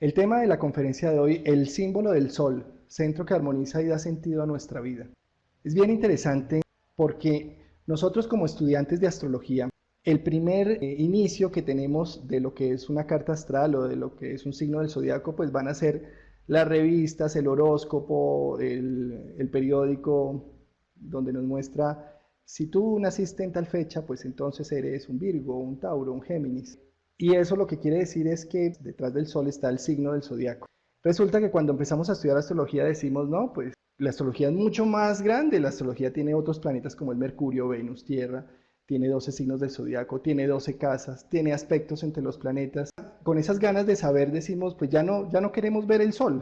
El tema de la conferencia de hoy, el símbolo del sol, centro que armoniza y da sentido a nuestra vida. Es bien interesante porque nosotros como estudiantes de astrología, el primer inicio que tenemos de lo que es una carta astral o de lo que es un signo del zodiaco, pues van a ser las revistas, el horóscopo, el periódico, donde nos muestra si tú naciste en tal fecha, pues entonces eres un Virgo, un Tauro, un Géminis. Y eso lo que quiere decir es que detrás del sol está el signo del zodiaco. Resulta que cuando empezamos a estudiar astrología decimos, no, pues la astrología es mucho más grande, la astrología tiene otros planetas como el Mercurio, Venus, Tierra, tiene 12 signos del zodiaco, tiene 12 casas, tiene aspectos entre los planetas. Con esas ganas de saber decimos, pues ya no queremos ver el sol,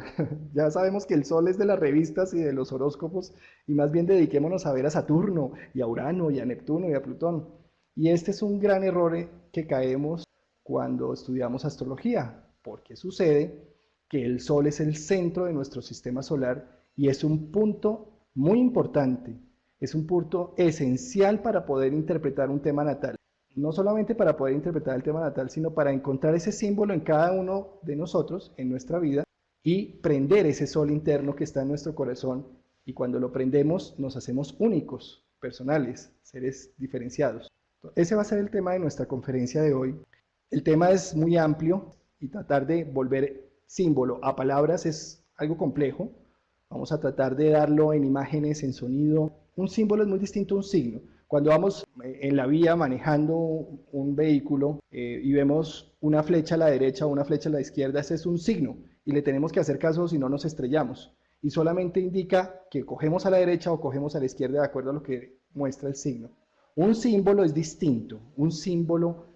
ya sabemos que el sol es de las revistas y de los horóscopos y más bien dediquémonos a ver a Saturno y a Urano y a Neptuno y a Plutón. Y este es un gran error que caemos cuando estudiamos astrología, porque sucede que el Sol es el centro de nuestro sistema solar y es un punto muy importante, es un punto esencial para poder interpretar un tema natal. No solamente para poder interpretar el tema natal, sino para encontrar ese símbolo en cada uno de nosotros, en nuestra vida, y prender ese sol interno que está en nuestro corazón. Y cuando lo prendemos, nos hacemos únicos, personales, seres diferenciados. Ese va a ser el tema de nuestra conferencia de hoy. El tema es muy amplio y tratar de volver símbolo a palabras es algo complejo. Vamos a tratar de darlo en imágenes, en sonido. Un símbolo es muy distinto a un signo. Cuando vamos en la vía manejando un vehículo y vemos una flecha a la derecha o una flecha a la izquierda, ese es un signo y le tenemos que hacer caso si no nos estrellamos. Y solamente indica que cogemos a la derecha o cogemos a la izquierda de acuerdo a lo que muestra el signo. Un símbolo es distinto. Un símbolo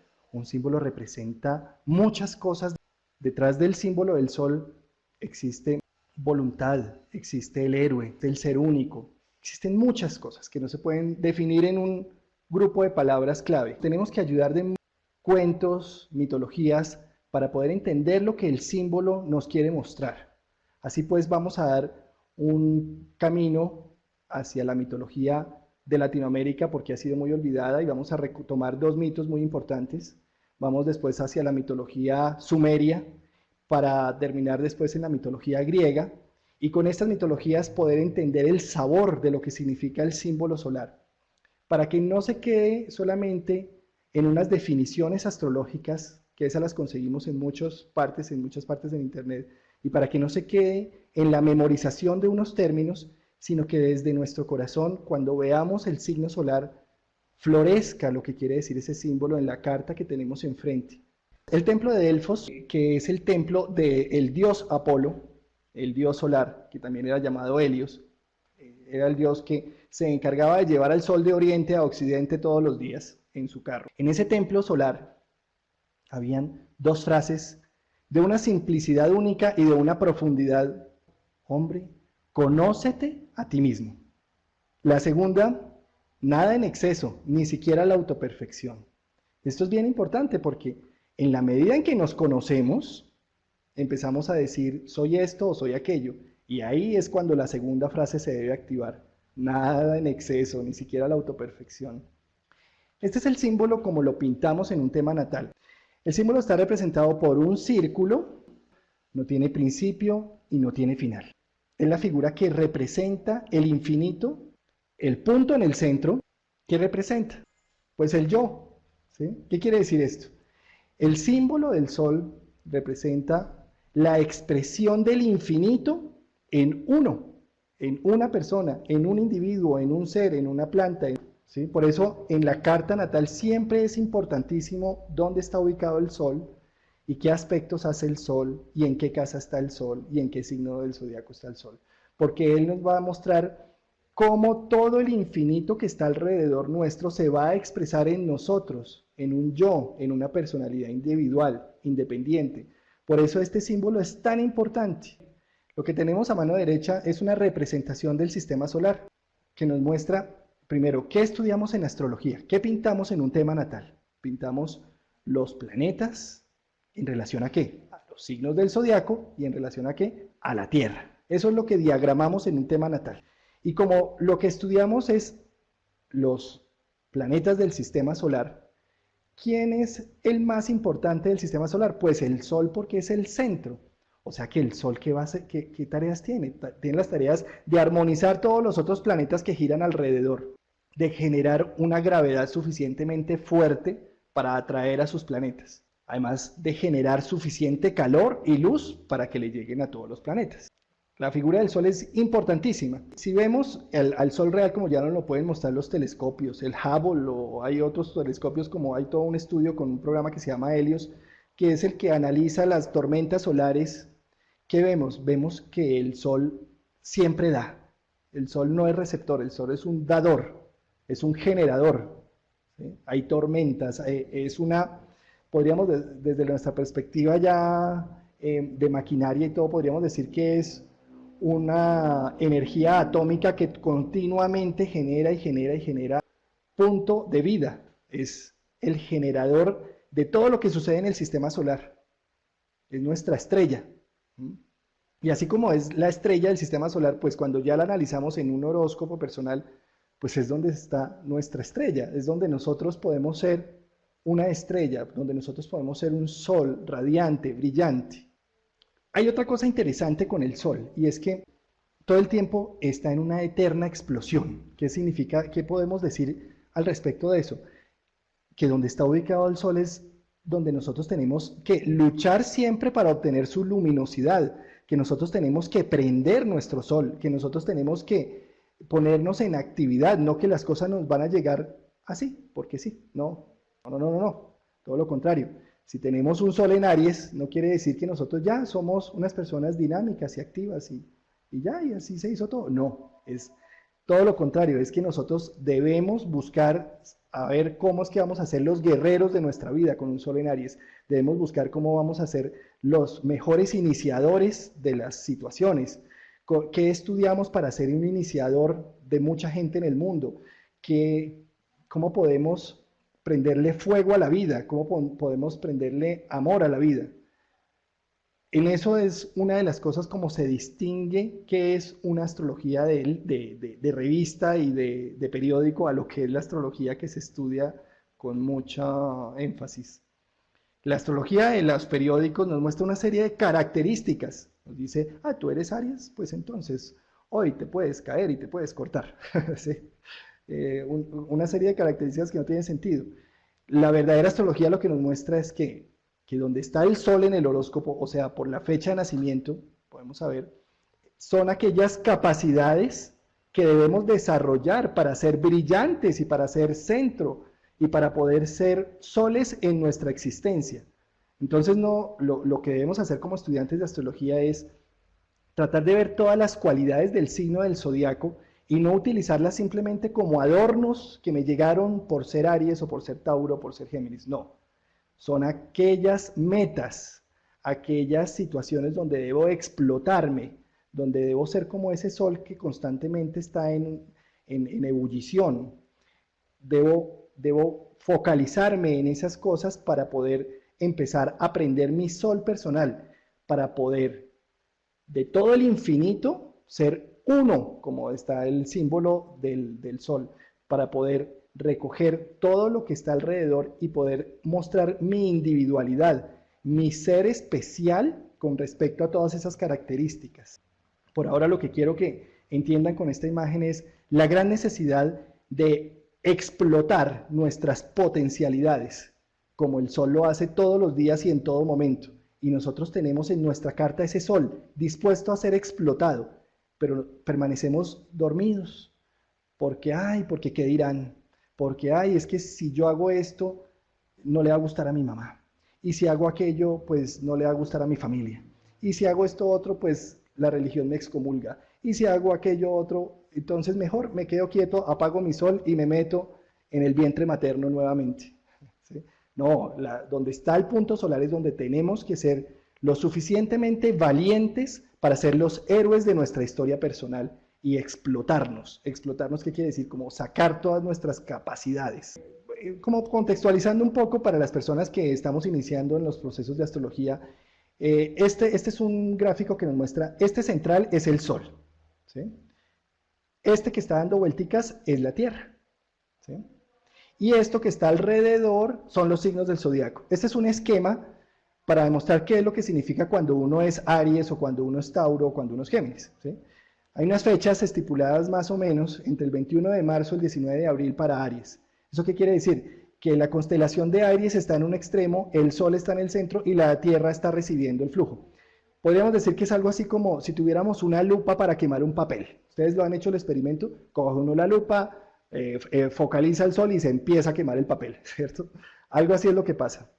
representa muchas cosas. Detrás del símbolo del sol existe voluntad, existe el héroe, el ser único. Existen muchas cosas que no se pueden definir en un grupo de palabras clave. Tenemos que ayudar de cuentos, mitologías, para poder entender lo que el símbolo nos quiere mostrar. Así pues vamos a dar un camino hacia la mitología de Latinoamérica porque ha sido muy olvidada y vamos a retomar dos mitos muy importantes. Vamos después hacia la mitología sumeria para terminar después en la mitología griega y con estas mitologías poder entender el sabor de lo que significa el símbolo solar, para que no se quede solamente en unas definiciones astrológicas, que esas las conseguimos en muchas partes en internet, y para que no se quede en la memorización de unos términos, sino que desde nuestro corazón, cuando veamos el signo solar, florezca lo que quiere decir ese símbolo en la carta que tenemos enfrente. El templo de Delfos, que es el templo del dios Apolo, el dios solar, que también era llamado Helios, era el dios que se encargaba de llevar al sol de oriente a occidente todos los días en su carro. En ese templo solar habían dos frases de una simplicidad única y de una profundidad. Hombre, conócete a ti mismo. La segunda, nada en exceso, ni siquiera la autoperfección. Esto es bien importante porque en la medida en que nos conocemos, empezamos a decir soy esto o soy aquello. Y ahí es cuando la segunda frase se debe activar. Nada en exceso, ni siquiera la autoperfección. Este es el símbolo como lo pintamos en un tema natal. El símbolo está representado por un círculo, no tiene principio y no tiene final. Es la figura que representa el infinito, el punto en el centro, ¿qué representa? Pues el yo. ¿Sí? ¿Qué quiere decir esto? El símbolo del sol representa la expresión del infinito en uno, en una persona, en un individuo, en un ser, en una planta. ¿Sí? Por eso en la carta natal siempre es importantísimo dónde está ubicado el sol y qué aspectos hace el sol y en qué casa está el sol y en qué signo del zodiaco está el sol. Porque él nos va a mostrar cómo todo el infinito que está alrededor nuestro se va a expresar en nosotros, en un yo, en una personalidad individual, independiente. Por eso este símbolo es tan importante. Lo que tenemos a mano derecha es una representación del sistema solar que nos muestra, primero, qué estudiamos en astrología, qué pintamos en un tema natal. Pintamos los planetas en relación a qué, a los signos del zodiaco y en relación a qué, a la Tierra. Eso es lo que diagramamos en un tema natal. Y como lo que estudiamos es los planetas del sistema solar, ¿quién es el más importante del sistema solar? Pues el Sol, porque es el centro. O sea que el Sol, ¿qué va a hacer? ¿Qué tareas tiene? Tiene las tareas de armonizar todos los otros planetas que giran alrededor, de generar una gravedad suficientemente fuerte para atraer a sus planetas, además de generar suficiente calor y luz para que le lleguen a todos los planetas. La figura del Sol es importantísima. Si vemos al Sol real, como ya nos lo pueden mostrar los telescopios, el Hubble, o hay otros telescopios, como hay todo un estudio con un programa que se llama Helios, que es el que analiza las tormentas solares. ¿Qué vemos? Vemos que el Sol siempre da. El Sol no es receptor, el Sol es un dador, es un generador. ¿Sí? Hay tormentas, es una, podríamos desde nuestra perspectiva ya de maquinaria y todo, podríamos decir que es una energía atómica que continuamente genera y genera y genera punto de vida. Es el generador de todo lo que sucede en el sistema solar. Es nuestra estrella. Y así como es la estrella del sistema solar, pues cuando ya la analizamos en un horóscopo personal, pues es donde está nuestra estrella, es donde nosotros podemos ser una estrella, donde nosotros podemos ser un sol radiante, brillante. Hay otra cosa interesante con el Sol, y es que todo el tiempo está en una eterna explosión. ¿Qué significa? ¿Qué podemos decir al respecto de eso? Que donde está ubicado el Sol es donde nosotros tenemos que luchar siempre para obtener su luminosidad, que nosotros tenemos que prender nuestro Sol, que nosotros tenemos que ponernos en actividad, no que las cosas nos van a llegar así, porque sí, no, todo lo contrario. Si tenemos un Sol en Aries, no quiere decir que nosotros ya somos unas personas dinámicas y activas y así se hizo todo. No, es todo lo contrario, es que nosotros debemos buscar a ver cómo es que vamos a ser los guerreros de nuestra vida con un Sol en Aries. Debemos buscar cómo vamos a ser los mejores iniciadores de las situaciones. ¿Qué estudiamos para ser un iniciador de mucha gente en el mundo? ¿Cómo podemos prenderle fuego a la vida? ¿Cómo podemos prenderle amor a la vida? En eso es una de las cosas como se distingue qué es una astrología de revista y de periódico a lo que es la astrología que se estudia con mucha énfasis. La astrología en los periódicos nos muestra una serie de características. Nos dice, tú eres Aries, pues entonces hoy te puedes caer y te puedes cortar. ¿Sí? Una serie de características que no tienen sentido. La verdadera astrología lo que nos muestra es que donde está el Sol en el horóscopo, o sea, por la fecha de nacimiento, podemos saber, son aquellas capacidades que debemos desarrollar para ser brillantes y para ser centro y para poder ser soles en nuestra existencia. Entonces, lo que debemos hacer como estudiantes de astrología es tratar de ver todas las cualidades del signo del zodiaco y no utilizarlas simplemente como adornos que me llegaron por ser Aries o por ser Tauro o por ser Géminis. No, son aquellas metas, aquellas situaciones donde debo explotarme, donde debo ser como ese sol que constantemente está en ebullición. Debo focalizarme en esas cosas para poder empezar a aprender mi sol personal, para poder de todo el infinito ser uno, como está el símbolo del sol, para poder recoger todo lo que está alrededor y poder mostrar mi individualidad, mi ser especial con respecto a todas esas características. Por ahora lo que quiero que entiendan con esta imagen es la gran necesidad de explotar nuestras potencialidades, como el sol lo hace todos los días y en todo momento. Y nosotros tenemos en nuestra carta ese sol dispuesto a ser explotado, pero permanecemos dormidos. Porque qué dirán, porque es que si yo hago esto, no le va a gustar a mi mamá. Y si hago aquello, pues no le va a gustar a mi familia. Y si hago esto otro, pues la religión me excomulga. Y si hago aquello otro, entonces mejor me quedo quieto, apago mi sol y me meto en el vientre materno nuevamente. ¿Sí? No, donde está el punto solar es donde tenemos que ser lo suficientemente valientes para ser los héroes de nuestra historia personal y explotarnos. Explotarnos, ¿qué quiere decir? Como sacar todas nuestras capacidades. Como contextualizando un poco para las personas que estamos iniciando en los procesos de astrología, este es un gráfico que nos muestra, este central es el Sol, ¿sí? Este que está dando vuelticas es la Tierra, ¿sí? Y esto que está alrededor son los signos del zodiaco. Este es un esquema para demostrar qué es lo que significa cuando uno es Aries o cuando uno es Tauro o cuando uno es Géminis, ¿sí? Hay unas fechas estipuladas más o menos entre el 21 de marzo y el 19 de abril para Aries. ¿Eso qué quiere decir? Que la constelación de Aries está en un extremo, el Sol está en el centro y la Tierra está recibiendo el flujo. Podríamos decir que es algo así como si tuviéramos una lupa para quemar un papel. Ustedes lo han hecho el experimento, coge uno la lupa, focaliza el Sol y se empieza a quemar el papel, ¿cierto? Algo así es lo que pasa.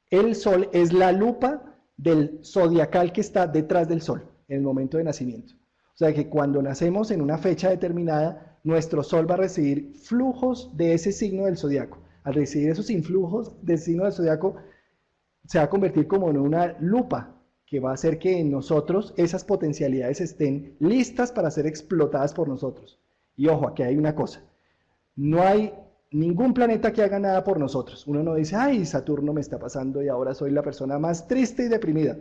El Sol es la lupa del zodiacal que está detrás del Sol en el momento de nacimiento. O sea que cuando nacemos en una fecha determinada, nuestro Sol va a recibir flujos de ese signo del zodiaco. Al recibir esos influjos del signo del zodiaco, se va a convertir como en una lupa que va a hacer que en nosotros esas potencialidades estén listas para ser explotadas por nosotros. Y ojo, aquí hay una cosa. No hay ningún planeta que haga nada por nosotros. Uno no dice, ay, Saturno me está pasando y ahora soy la persona más triste y deprimida.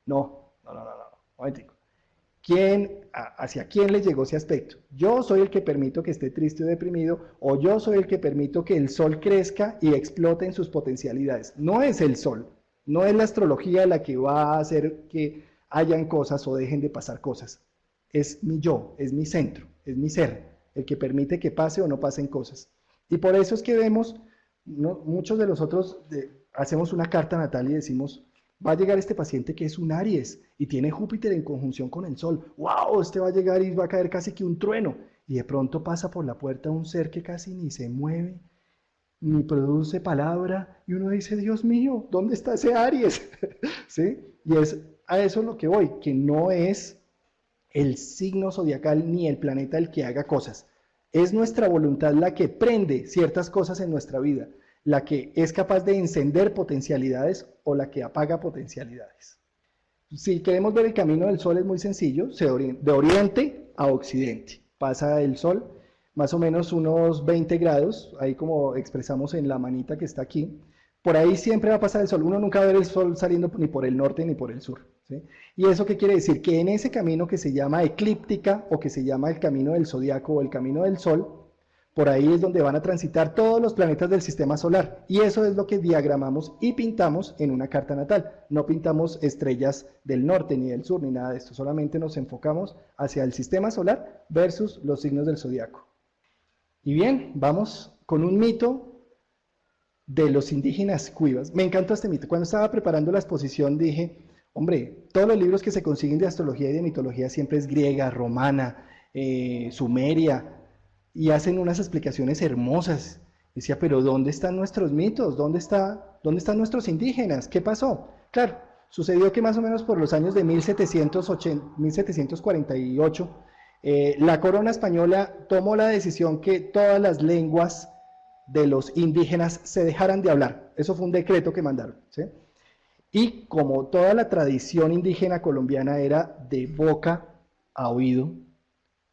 No. Momentico. ¿Hacia quién le llegó ese aspecto? Yo soy el que permito que esté triste o deprimido, o yo soy el que permito que el Sol crezca y explote en sus potencialidades. No es el Sol, no es la astrología la que va a hacer que hayan cosas o dejen de pasar cosas. Es mi yo, es mi centro, es mi ser, el que permite que pase o no pasen cosas. Y por eso es que vemos, muchos de nosotros hacemos una carta natal y decimos, va a llegar este paciente que es un Aries y tiene Júpiter en conjunción con el Sol. ¡Wow! Este va a llegar y va a caer casi que un trueno. Y de pronto pasa por la puerta un ser que casi ni se mueve, ni produce palabra. Y uno dice, Dios mío, ¿dónde está ese Aries? ¿Sí? Y es a eso lo que voy, que no es el signo zodiacal ni el planeta el que haga cosas. Es nuestra voluntad la que prende ciertas cosas en nuestra vida, la que es capaz de encender potencialidades o la que apaga potencialidades. Si queremos ver el camino del Sol es muy sencillo, de oriente a occidente. Pasa el Sol más o menos unos 20 grados, ahí como expresamos en la manita que está aquí. Por ahí siempre va a pasar el Sol, uno nunca va a ver el Sol saliendo ni por el norte ni por el sur, ¿sí? ¿Y eso qué quiere decir? Que en ese camino que se llama eclíptica o que se llama el camino del zodiaco o el camino del Sol, por ahí es donde van a transitar todos los planetas del sistema solar. Y eso es lo que diagramamos y pintamos en una carta natal. No pintamos estrellas del norte ni del sur ni nada de esto. Solamente nos enfocamos hacia el sistema solar versus los signos del zodiaco. Y bien, vamos con un mito de los indígenas cuivas. Me encantó este mito. Cuando estaba preparando la exposición dije, hombre, todos los libros que se consiguen de astrología y de mitología siempre es griega, romana, sumeria, y hacen unas explicaciones hermosas. Decía, pero ¿dónde están nuestros mitos? ¿Dónde están nuestros indígenas? ¿Qué pasó? Claro, sucedió que más o menos por los años de 1748, la corona española tomó la decisión que todas las lenguas de los indígenas se dejaran de hablar. Eso fue un decreto que mandaron, ¿sí? Y como toda la tradición indígena colombiana era de boca a oído,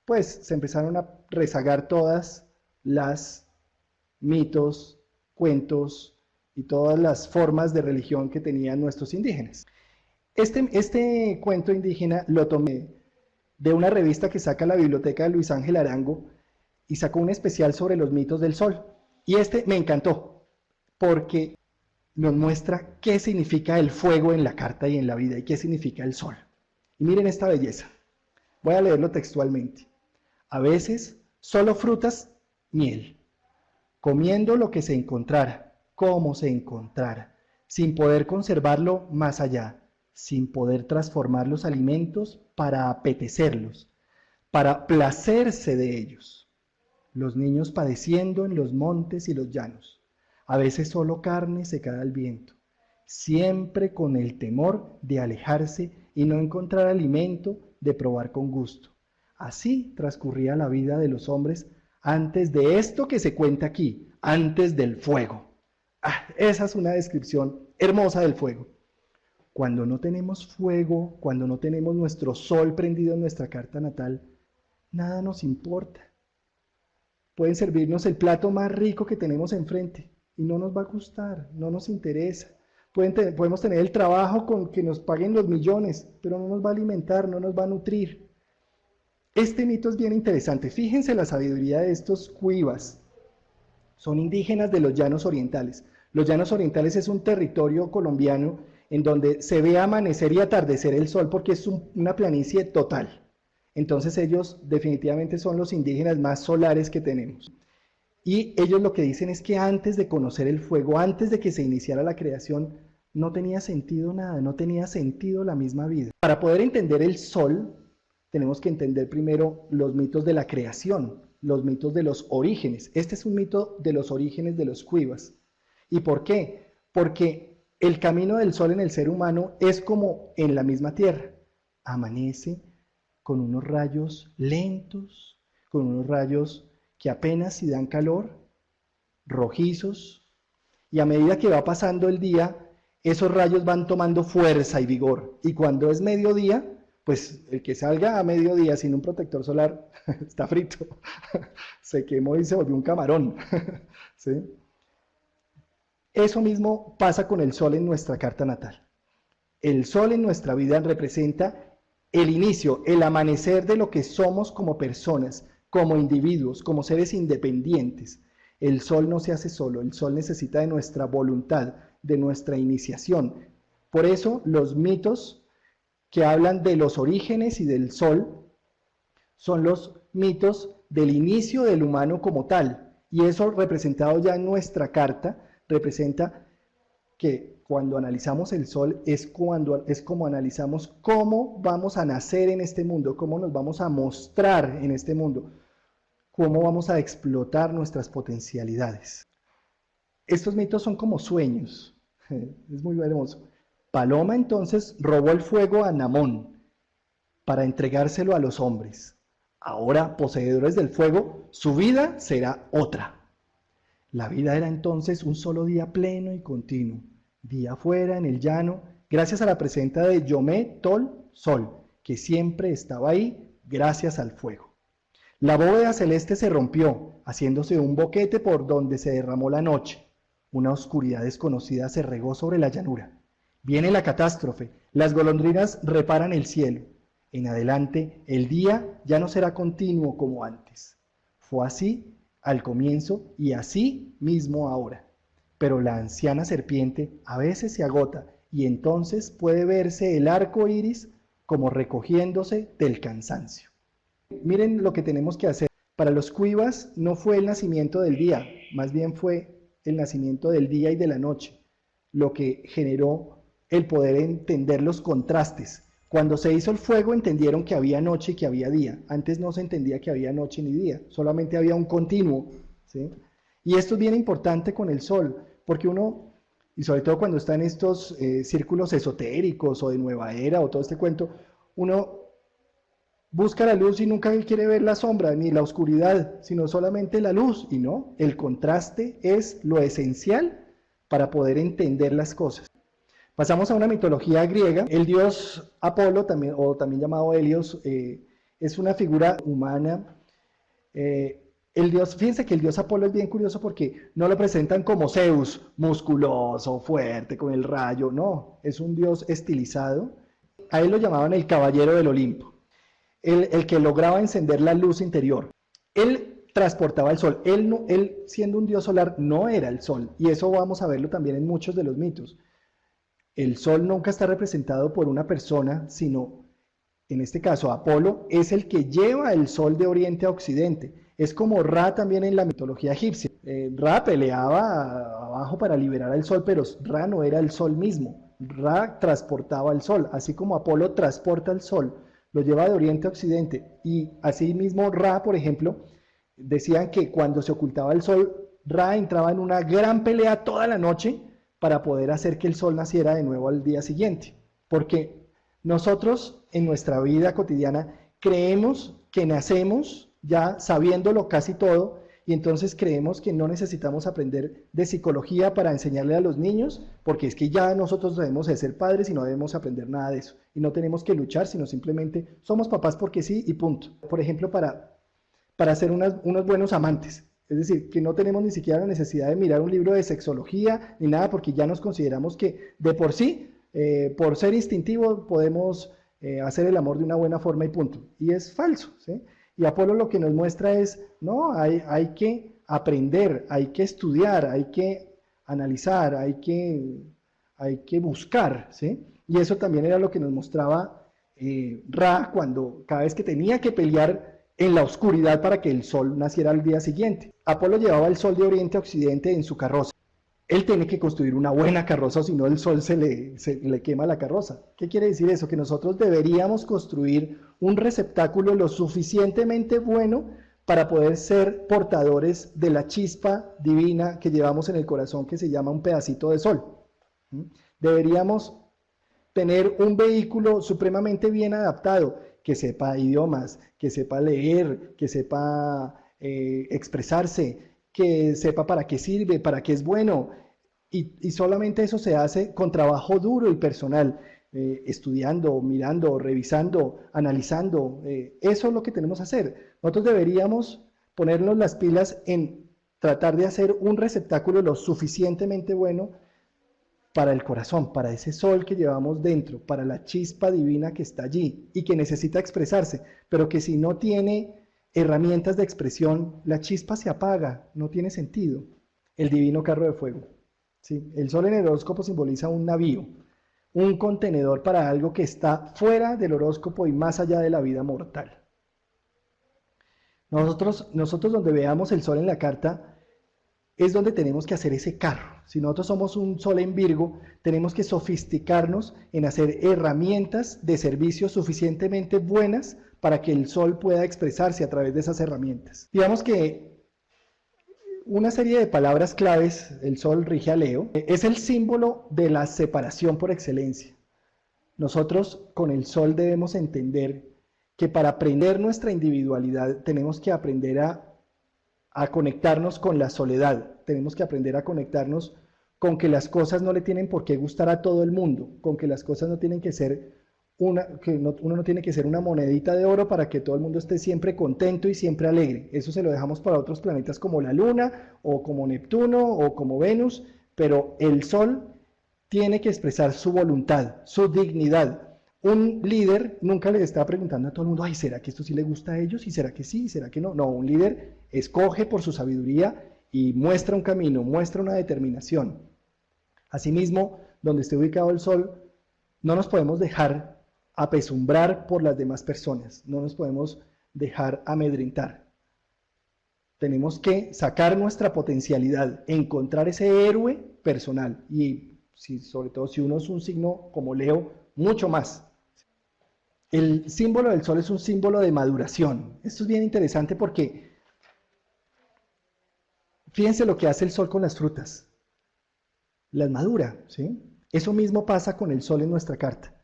pues se empezaron a rezagar todas las mitos, cuentos y todas las formas de religión que tenían nuestros indígenas. Este cuento indígena lo tomé de una revista que saca la biblioteca de Luis Ángel Arango y sacó un especial sobre los mitos del sol. Y este me encantó porque nos muestra qué significa el fuego en la carta y en la vida y qué significa el sol. Y miren esta belleza. Voy a leerlo textualmente. A veces, solo frutas, miel, comiendo lo que se encontrara, como se encontrara, sin poder conservarlo más allá, sin poder transformar los alimentos para apetecerlos, para placerse de ellos. Los niños padeciendo en los montes y los llanos, a veces solo carne secada al viento, siempre con el temor de alejarse y no encontrar alimento de probar con gusto. Así transcurría la vida de los hombres antes de esto que se cuenta aquí, antes del fuego. Esa es una descripción hermosa del fuego. Cuando no tenemos fuego, cuando no tenemos nuestro sol prendido en nuestra carta natal, nada nos importa. Pueden servirnos el plato más rico que tenemos enfrente y no nos va a gustar, no nos interesa. Podemos tener el trabajo con que nos paguen los millones, pero no nos va a alimentar, no nos va a nutrir. Este mito es bien interesante. Fíjense la sabiduría de estos cuivas. Son indígenas de los llanos orientales. Los llanos orientales es un territorio colombiano en donde se ve amanecer y atardecer el sol porque es una planicie total. Entonces ellos definitivamente son los indígenas más solares que tenemos. Y ellos lo que dicen es que antes de conocer el fuego, antes de que se iniciara la creación, no tenía sentido nada, no tenía sentido la misma vida. Para poder entender el sol, tenemos que entender primero los mitos de la creación, los mitos de los orígenes. Este es un mito de los orígenes de los cuivas. ¿Y por qué? Porque el camino del sol en el ser humano es como en la misma tierra. Amanece con unos rayos lentos, con unos rayos que apenas si dan calor, rojizos, y a medida que va pasando el día, esos rayos van tomando fuerza y vigor. Y cuando es mediodía, pues el que salga a mediodía sin un protector solar está frito, se quemó y se volvió un camarón. ¿Sí? Eso mismo pasa con el sol en nuestra carta natal. El sol en nuestra vida representa el inicio, el amanecer de lo que somos como personas, como individuos, como seres independientes. El sol no se hace solo, el sol necesita de nuestra voluntad, de nuestra iniciación. Por eso los mitos que hablan de los orígenes y del sol son los mitos del inicio del humano como tal. Y eso representado ya en nuestra carta, representa que cuando analizamos el sol es como analizamos cómo vamos a nacer en este mundo, cómo nos vamos a mostrar en este mundo, cómo vamos a explotar nuestras potencialidades. Estos mitos son como sueños, es muy hermoso. Paloma entonces robó el fuego a Namón para entregárselo a los hombres. Ahora, poseedores del fuego, su vida será otra. La vida era entonces un solo día pleno y continuo, día afuera, en el llano, gracias a la presencia de Yomé Tol Sol, que siempre estaba ahí, gracias al fuego. La bóveda celeste se rompió, haciéndose un boquete por donde se derramó la noche. Una oscuridad desconocida se regó sobre la llanura. Viene la catástrofe, las golondrinas reparan el cielo. En adelante, el día ya no será continuo como antes. Fue así al comienzo y así mismo ahora. Pero la anciana serpiente a veces se agota y entonces puede verse el arco iris como recogiéndose del cansancio. Miren lo que tenemos que hacer. Para los cuivas no fue el nacimiento del día, más bien fue el nacimiento del día y de la noche, lo que generó el poder entender los contrastes. Cuando se hizo el fuego entendieron que había noche y que había día. Antes no se entendía que había noche ni día, solamente había un continuo, ¿sí? Y esto es bien importante con el sol, porque uno, y sobre todo cuando está en estos círculos esotéricos o de nueva era o todo este cuento, uno busca la luz y nunca quiere ver la sombra ni la oscuridad, sino solamente la luz. Y no, el contraste es lo esencial para poder entender las cosas. Pasamos a una mitología griega. El dios Apolo, también llamado Helios, es una figura humana. Fíjense que el dios Apolo es bien curioso porque no lo presentan como Zeus, musculoso, fuerte, con el rayo. No, es un dios estilizado. A él lo llamaban el caballero del Olimpo, el que lograba encender la luz interior. Él transportaba el sol. Él siendo un dios solar no era el sol, y eso vamos a verlo también en muchos de los mitos. El sol nunca está representado por una persona, sino, en este caso, Apolo es el que lleva el sol de oriente a occidente. Es como Ra también en la mitología egipcia. Ra peleaba abajo para liberar al sol, pero Ra no era el sol mismo. Ra transportaba el sol, así como Apolo transporta el sol, lo lleva de oriente a occidente. Y así mismo Ra, por ejemplo, decían que cuando se ocultaba el sol, Ra entraba en una gran pelea toda la noche para poder hacer que el sol naciera de nuevo al día siguiente. Porque nosotros en nuestra vida cotidiana creemos que nacemos ya sabiéndolo casi todo, y entonces creemos que no necesitamos aprender de psicología para enseñarle a los niños, porque es que ya nosotros debemos de ser padres y no debemos aprender nada de eso. Y no tenemos que luchar, sino simplemente somos papás porque sí y punto. Por ejemplo, para ser unos buenos amantes. Es decir, que no tenemos ni siquiera la necesidad de mirar un libro de sexología ni nada, porque ya nos consideramos que de por sí, por ser instintivo, podemos hacer el amor de una buena forma y punto. Y es falso, ¿sí? Y Apolo lo que nos muestra es, no, hay que aprender, hay que estudiar, hay que analizar, hay hay que buscar, ¿sí? Y eso también era lo que nos mostraba Ra cuando cada vez que tenía que pelear en la oscuridad para que el sol naciera al día siguiente. Apolo llevaba el sol de oriente a occidente en su carroza. Él tiene que construir una buena carroza, o si no el sol se le quema la carroza. ¿Qué quiere decir eso? Que nosotros deberíamos construir un receptáculo lo suficientemente bueno para poder ser portadores de la chispa divina que llevamos en el corazón, que se llama un pedacito de sol. Deberíamos tener un vehículo supremamente bien adaptado, que sepa idiomas, que sepa leer, que sepa expresarse, que sepa para qué sirve, para qué es bueno, y solamente eso se hace con trabajo duro y personal, estudiando, mirando, revisando, analizando. Eso es lo que tenemos que hacer. Nosotros deberíamos ponernos las pilas en tratar de hacer un receptáculo lo suficientemente bueno para el corazón, para ese sol que llevamos dentro, para la chispa divina que está allí y que necesita expresarse, pero que si no tiene herramientas de expresión, la chispa se apaga, no tiene sentido. El divino carro de fuego. ¿Sí? El sol en el horóscopo simboliza un navío, un contenedor para algo que está fuera del horóscopo y más allá de la vida mortal. Nosotros donde veamos el sol en la carta, es donde tenemos que hacer ese carro. Si nosotros somos un sol en Virgo, tenemos que sofisticarnos en hacer herramientas de servicio suficientemente buenas para que el sol pueda expresarse a través de esas herramientas. Digamos que una serie de palabras claves, el sol rige a Leo, es el símbolo de la separación por excelencia. Nosotros con el sol debemos entender que para aprender nuestra individualidad tenemos que aprender a conectarnos con la soledad, tenemos que aprender a conectarnos con que las cosas no le tienen por qué gustar a todo el mundo, con que las cosas no tienen que ser uno no tiene que ser una monedita de oro para que todo el mundo esté siempre contento y siempre alegre. Eso se lo dejamos para otros planetas como la Luna, o como Neptuno, o como Venus, pero el Sol tiene que expresar su voluntad, su dignidad. Un líder nunca le está preguntando a todo el mundo, ay, ¿será que esto sí le gusta a ellos? ¿Y será que sí? ¿Será que no? No, un líder escoge por su sabiduría y muestra un camino, muestra una determinación. Asimismo, donde esté ubicado el Sol, no nos podemos dejar apesumbrar por las demás personas, no nos podemos dejar amedrentar. Tenemos que sacar nuestra potencialidad, encontrar ese héroe personal y sobre todo si uno es un signo como Leo, mucho más. El símbolo del sol es un símbolo de maduración. Esto es bien interesante porque fíjense lo que hace el sol con las frutas. Las madura, ¿sí? Eso mismo pasa con el sol en nuestra carta.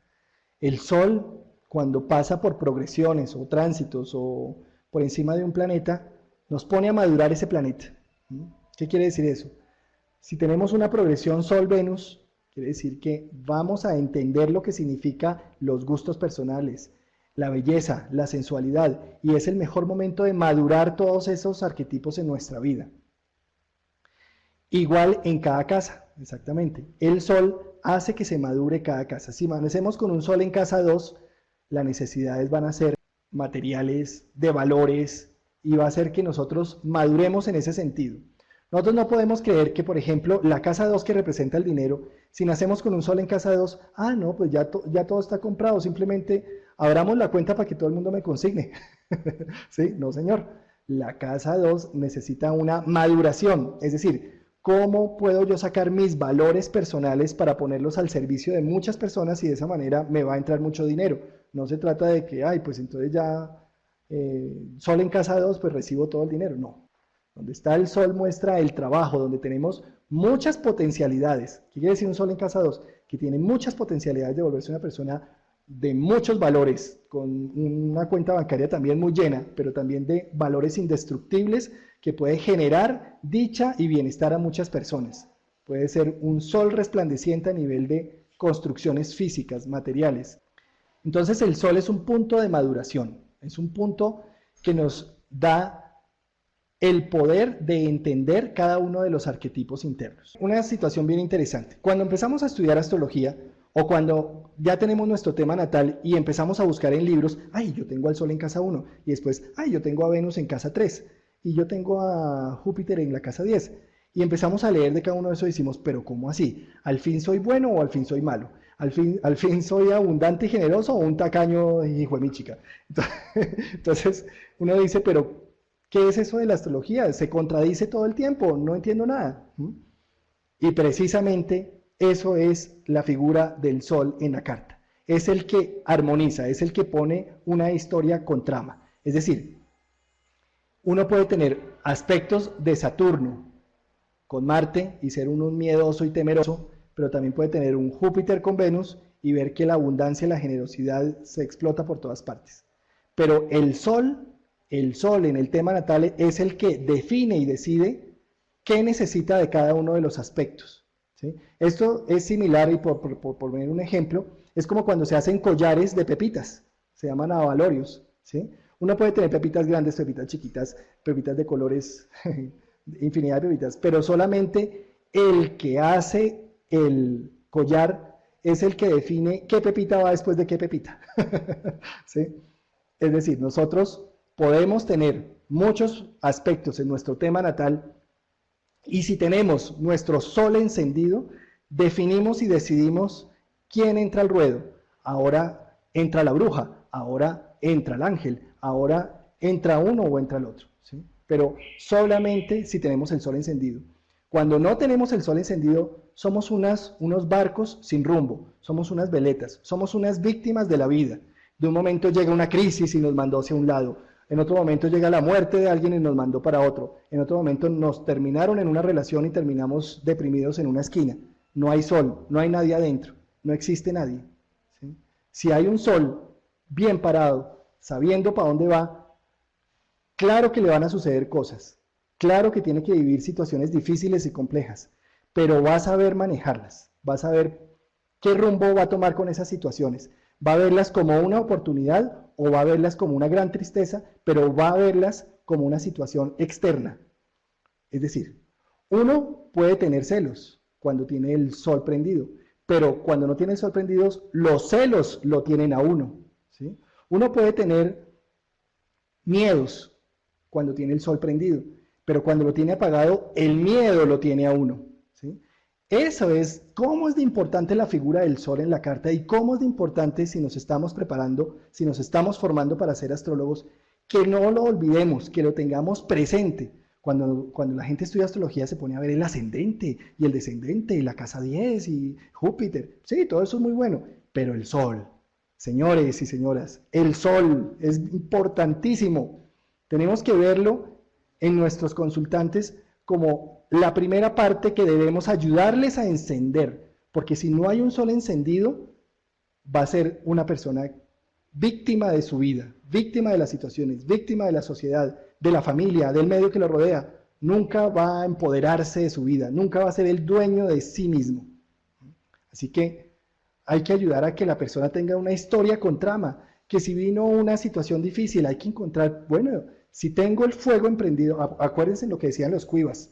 El sol, cuando pasa por progresiones o tránsitos o por encima de un planeta, nos pone a madurar ese planeta. ¿Qué quiere decir eso? Si tenemos una progresión Sol-Venus, quiere decir que vamos a entender lo que significa los gustos personales, la belleza, la sensualidad, y es el mejor momento de madurar todos esos arquetipos en nuestra vida. Igual en cada casa, exactamente. El sol hace que se madure cada casa. Si amanecemos con un sol en casa 2, las necesidades van a ser materiales, de valores, y va a hacer que nosotros maduremos en ese sentido. Nosotros no podemos creer que, por ejemplo, la casa 2 que representa el dinero, si nacemos con un sol en casa 2, no, pues ya todo está comprado, simplemente abramos la cuenta para que todo el mundo me consigne. ¿Sí? No, señor. La casa 2 necesita una maduración, es decir, ¿cómo puedo yo sacar mis valores personales para ponerlos al servicio de muchas personas y de esa manera me va a entrar mucho dinero? No se trata de que, pues entonces ya sol en casa 2, pues recibo todo el dinero. No. Donde está el sol muestra el trabajo, donde tenemos muchas potencialidades. ¿Qué quiere decir un sol en casa 2? Que tiene muchas potencialidades de volverse una persona de muchos valores, con una cuenta bancaria también muy llena, pero también de valores indestructibles que puede generar dicha y bienestar a muchas personas. Puede ser un sol resplandeciente a nivel de construcciones físicas, materiales. Entonces el sol es un punto de maduración, es un punto que nos da el poder de entender cada uno de los arquetipos internos. Una situación bien interesante. Cuando empezamos a estudiar astrología, o cuando ya tenemos nuestro tema natal y empezamos a buscar en libros, yo tengo al Sol en casa 1, y después, yo tengo a Venus en casa 3, y yo tengo a Júpiter en la casa 10. Y empezamos a leer de cada uno de esos y decimos, pero ¿cómo así? ¿Al fin soy bueno o al fin soy malo? ¿Al fin soy abundante y generoso o un tacaño hijo de mi chica? Entonces uno dice, pero ¿qué es eso de la astrología? Se contradice todo el tiempo, no entiendo nada. Y precisamente eso es la figura del sol en la carta. Es el que armoniza, es el que pone una historia con trama. Es decir, uno puede tener aspectos de Saturno con Marte y ser uno miedoso y temeroso, pero también puede tener un Júpiter con Venus y ver que la abundancia y la generosidad se explota por todas partes. Pero el sol en el tema natal es el que define y decide qué necesita de cada uno de los aspectos. ¿Sí? Esto es similar, y por poner un ejemplo, es como cuando se hacen collares de pepitas, se llaman abalorios. ¿Sí? Uno puede tener pepitas grandes, pepitas chiquitas, pepitas de colores, infinidad de pepitas, pero solamente el que hace el collar es el que define qué pepita va después de qué pepita. ¿Sí? Es decir, nosotros podemos tener muchos aspectos en nuestro tema natal y si tenemos nuestro sol encendido, definimos y decidimos quién entra al ruedo. Ahora entra la bruja, ahora entra el ángel, ahora entra uno o entra el otro. ¿Sí? Pero solamente si tenemos el sol encendido. Cuando no tenemos el sol encendido, somos unos barcos sin rumbo, somos unas veletas, somos unas víctimas de la vida. De un momento llega una crisis y nos mandó hacia un lado, en otro momento llega la muerte de alguien y nos mandó para otro, en otro momento nos terminaron en una relación y terminamos deprimidos en una esquina. No hay sol, no hay nadie adentro, no existe nadie. ¿Sí? Si hay un sol bien parado, sabiendo para dónde va, claro que le van a suceder cosas, claro que tiene que vivir situaciones difíciles y complejas, pero va a saber manejarlas, va a saber qué rumbo va a tomar con esas situaciones. Va a verlas como una oportunidad o va a verlas como una gran tristeza, pero va a verlas como una situación externa. Es decir, uno puede tener celos cuando tiene el sol prendido, pero cuando no tiene el sol prendido, los celos lo tienen a uno. ¿Sí? Uno puede tener miedos cuando tiene el sol prendido, pero cuando lo tiene apagado, el miedo lo tiene a uno. ¿Sí? Eso es cómo es de importante la figura del sol en la carta y cómo es de importante si nos estamos preparando, si nos estamos formando para ser astrólogos, que no lo olvidemos, que lo tengamos presente. Cuando la gente estudia astrología se pone a ver el ascendente y el descendente y la casa 10 y Júpiter. Sí, todo eso es muy bueno, pero el sol, señores y señoras, el sol es importantísimo. Tenemos que verlo en nuestros consultantes como la primera parte que debemos ayudarles a encender, porque si no hay un sol encendido, va a ser una persona víctima de su vida, víctima de las situaciones, víctima de la sociedad, de la familia, del medio que lo rodea. Nunca va a empoderarse de su vida, nunca va a ser el dueño de sí mismo. Así que hay que ayudar a que la persona tenga una historia con trama, que si vino una situación difícil hay que encontrar, bueno, si tengo el fuego emprendido, acuérdense lo que decían los cuivas,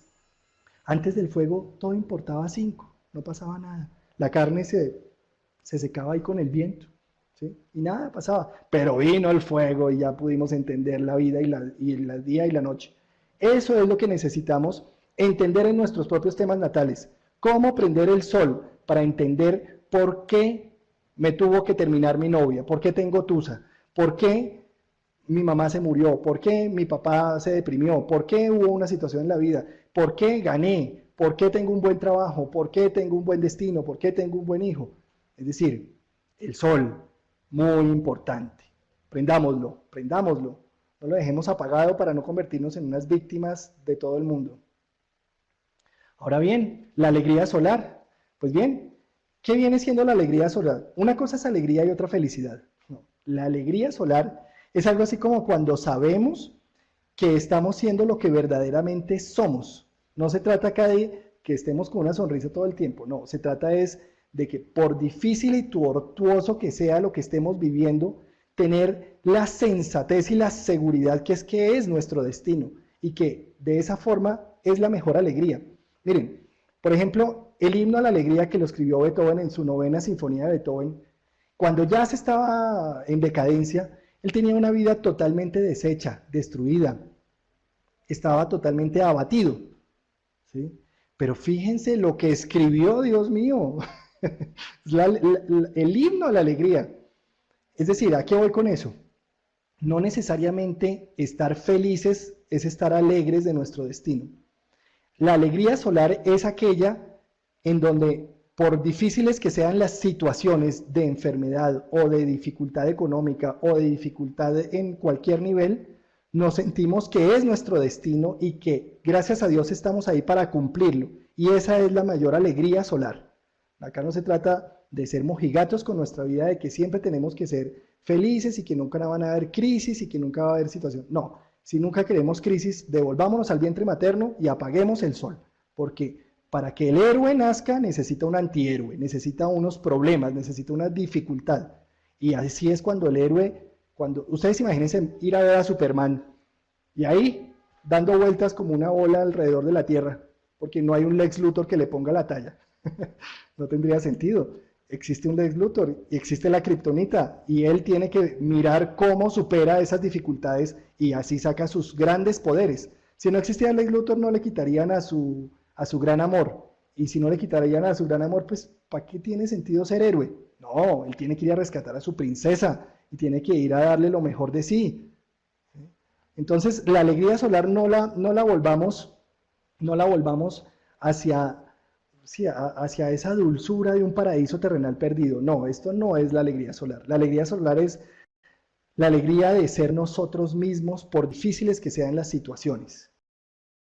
antes del fuego todo importaba 5, no pasaba nada. La carne se secaba ahí con el viento, ¿sí? Y nada pasaba. Pero vino el fuego y ya pudimos entender la vida y el día y la noche. Eso es lo que necesitamos entender en nuestros propios temas natales. Cómo prender el sol para entender por qué me tuvo que terminar mi novia, por qué tengo tusa, por qué mi mamá se murió, por qué mi papá se deprimió, por qué hubo una situación en la vida, por qué gané, por qué tengo un buen trabajo, por qué tengo un buen destino, por qué tengo un buen hijo. Es decir, el sol, muy importante. Prendámoslo, prendámoslo. No lo dejemos apagado para no convertirnos en unas víctimas de todo el mundo. Ahora bien, la alegría solar. Pues bien, ¿qué viene siendo la alegría solar? Una cosa es alegría y otra felicidad. No, la alegría solar es algo así como cuando sabemos que estamos siendo lo que verdaderamente somos. No se trata acá de que estemos con una sonrisa todo el tiempo, no, se trata es de que por difícil y tortuoso que sea lo que estemos viviendo, tener la sensatez y la seguridad que es nuestro destino y que de esa forma es la mejor alegría. Miren, por ejemplo, el himno a la alegría que lo escribió Beethoven en su 9ª Sinfonía de Beethoven, cuando ya se estaba en decadencia, él tenía una vida totalmente deshecha, destruida, estaba totalmente abatido, ¿sí? Pero fíjense lo que escribió, Dios mío, el himno a la alegría. Es decir, ¿a qué voy con eso? No necesariamente estar felices es estar alegres de nuestro destino. La alegría solar es aquella en donde, por difíciles que sean las situaciones de enfermedad o de dificultad económica o de dificultad en cualquier nivel, nos sentimos que es nuestro destino y que gracias a Dios estamos ahí para cumplirlo. Y esa es la mayor alegría solar. Acá no se trata de ser mojigatos con nuestra vida, de que siempre tenemos que ser felices y que nunca van a haber crisis y que nunca va a haber situación. No, si nunca queremos crisis, devolvámonos al vientre materno y apaguemos el sol. Porque para que el héroe nazca necesita un antihéroe, necesita unos problemas, necesita una dificultad. Y así es cuando el héroe, cuando ustedes imagínense ir a ver a Superman y ahí dando vueltas como una bola alrededor de la Tierra, porque no hay un Lex Luthor que le ponga la talla. No tendría sentido. Existe un Lex Luthor y existe la kriptonita y él tiene que mirar cómo supera esas dificultades y así saca sus grandes poderes. Si no existiera Lex Luthor no le quitarían a su gran amor, y si no le quitarían a su gran amor, pues ¿para qué tiene sentido ser héroe? No, él tiene que ir a rescatar a su princesa y tiene que ir a darle lo mejor de sí. Entonces la alegría solar no la volvamos hacia esa dulzura de un paraíso terrenal perdido. No, esto no es la alegría solar. La alegría solar es la alegría de ser nosotros mismos por difíciles que sean las situaciones.